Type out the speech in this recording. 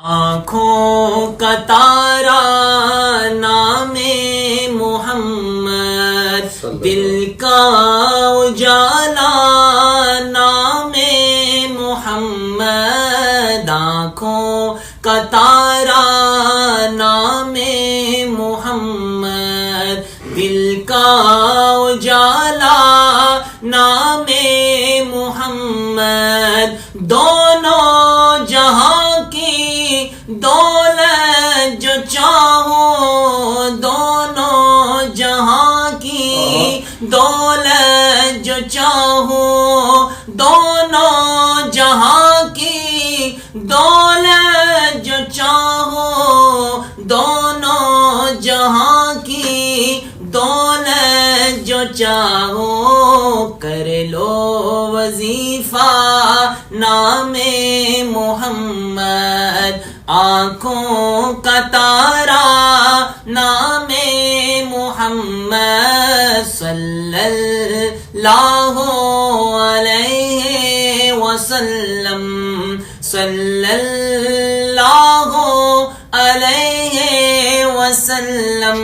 آنکھوں کا تارا نام محمد، دل کا اجالا نام محمد، آنکھوں کا تارا نام محمد، دل کا اجالا نام محمد، دونوں جہاں کی دولت جو چاہو، دونوں جہاں کی دولت جو چاہو، دونوں جہاں کی دولت جو چاہو، دونوں جہاں کی دولت جو چاہو، کر لو وظیفہ نام محمد، آنکھوں کا تارا نام محمد، صلی اللہ علیہ وسلم، صلی اللہ علیہ وسلم۔